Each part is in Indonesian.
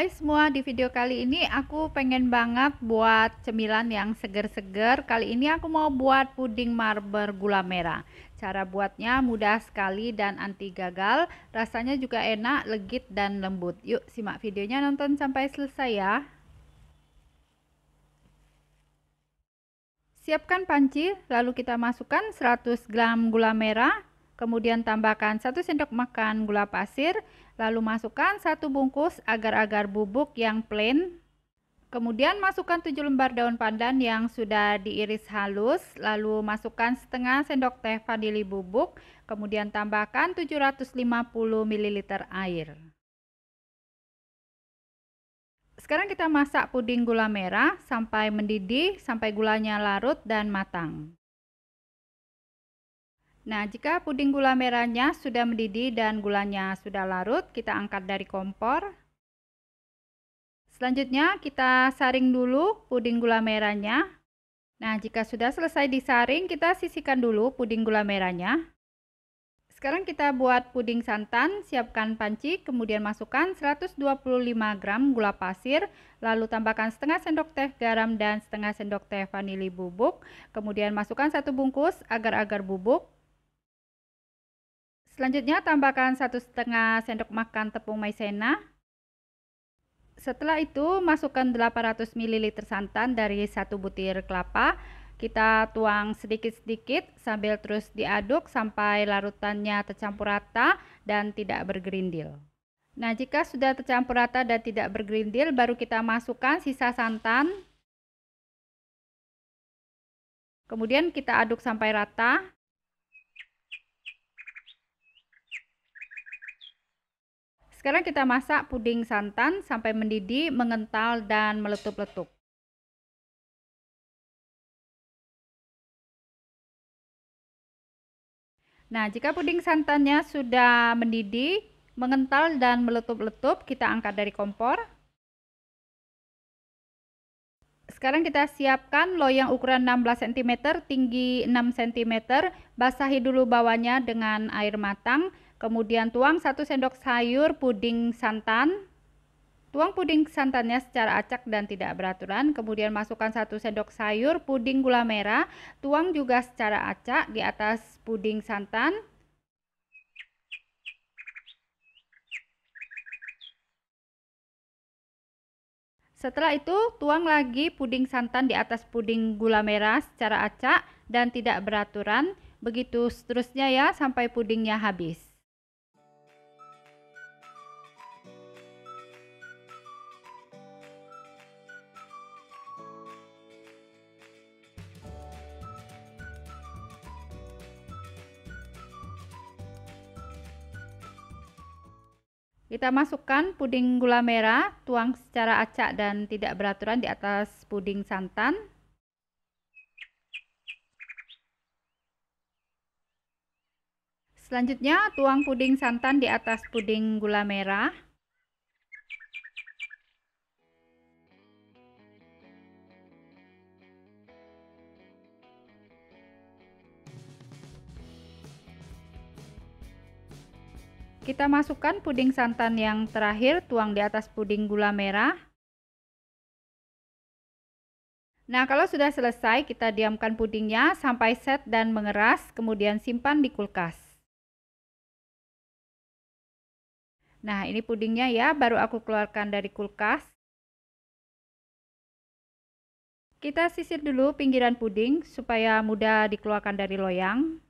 Hai semua, di video kali ini aku pengen banget buat cemilan yang seger-seger. Kali ini aku mau buat puding marber gula merah. Cara buatnya mudah sekali dan anti gagal. Rasanya juga enak, legit dan lembut. Yuk simak videonya, nonton sampai selesai ya. Siapkan panci, lalu kita masukkan 100 gram gula merah, kemudian tambahkan 1 sendok makan gula pasir, lalu masukkan 1 bungkus agar-agar bubuk yang plain. Kemudian masukkan 7 lembar daun pandan yang sudah diiris halus, lalu masukkan setengah sendok teh vanili bubuk, kemudian tambahkan 750 ml air. Sekarang kita masak puding gula merah sampai mendidih, sampai gulanya larut dan matang. Nah, jika puding gula merahnya sudah mendidih dan gulanya sudah larut, kita angkat dari kompor. Selanjutnya kita saring dulu puding gula merahnya. Nah, jika sudah selesai disaring, kita sisihkan dulu puding gula merahnya. Sekarang kita buat puding santan. Siapkan panci, kemudian masukkan 125 gram gula pasir, lalu tambahkan setengah sendok teh garam dan setengah sendok teh vanili bubuk. Kemudian masukkan 1 bungkus agar-agar bubuk. Selanjutnya tambahkan 1,5 sendok makan tepung maizena. Setelah itu masukkan 800 ml santan dari 1 butir kelapa. Kita tuang sedikit-sedikit sambil terus diaduk sampai larutannya tercampur rata dan tidak bergerindil. Nah, jika sudah tercampur rata dan tidak bergerindil, baru kita masukkan sisa santan. Kemudian kita aduk sampai rata. Sekarang kita masak puding santan sampai mendidih, mengental, dan meletup-letup. Nah, jika puding santannya sudah mendidih, mengental, dan meletup-letup, kita angkat dari kompor. Sekarang kita siapkan loyang ukuran 16 cm, tinggi 6 cm. Basahi dulu bawahnya dengan air matang. Kemudian tuang 1 sendok sayur puding santan. Tuang puding santannya secara acak dan tidak beraturan. Kemudian masukkan 1 sendok sayur puding gula merah. Tuang juga secara acak di atas puding santan. Setelah itu, tuang lagi puding santan di atas puding gula merah secara acak dan tidak beraturan. Begitu seterusnya ya sampai pudingnya habis. Kita masukkan puding gula merah, tuang secara acak dan tidak beraturan di atas puding santan. Selanjutnya, tuang puding santan di atas puding gula merah. Kita masukkan puding santan yang terakhir, tuang di atas puding gula merah. Nah, kalau sudah selesai, kita diamkan pudingnya sampai set dan mengeras, kemudian simpan di kulkas. Nah, ini pudingnya ya, baru aku keluarkan dari kulkas. Kita sisir dulu pinggiran puding supaya mudah dikeluarkan dari loyang.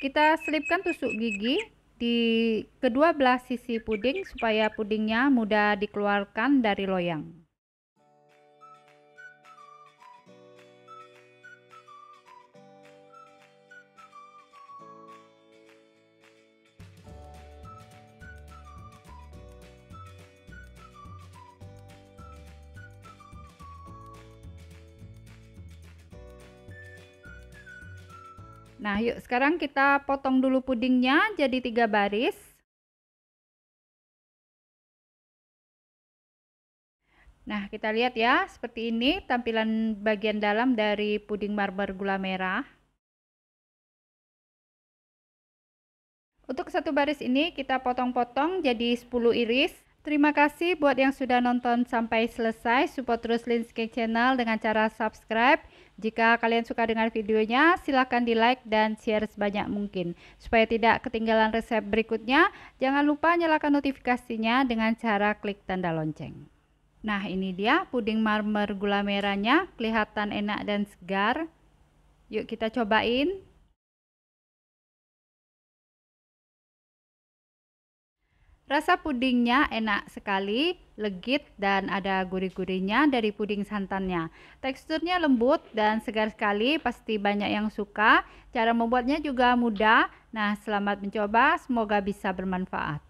Kita selipkan tusuk gigi di kedua belah sisi puding supaya pudingnya mudah dikeluarkan dari loyang. Nah, yuk sekarang kita potong dulu pudingnya jadi 3 baris. Nah, kita lihat ya, seperti ini tampilan bagian dalam dari puding marber gula merah. Untuk satu baris ini kita potong-potong jadi 10 iris. Terima kasih buat yang sudah nonton sampai selesai. Support terus Linscake Channel dengan cara subscribe. Jika kalian suka dengan videonya, silahkan di like dan share sebanyak mungkin. Supaya tidak ketinggalan resep berikutnya, jangan lupa nyalakan notifikasinya dengan cara klik tanda lonceng. Nah, ini dia puding marmer gula merahnya, kelihatan enak dan segar. Yuk kita cobain. Rasa pudingnya enak sekali, legit dan ada gurih-gurihnya dari puding santannya. Teksturnya lembut dan segar sekali, pasti banyak yang suka. Cara membuatnya juga mudah. Nah, selamat mencoba, semoga bisa bermanfaat.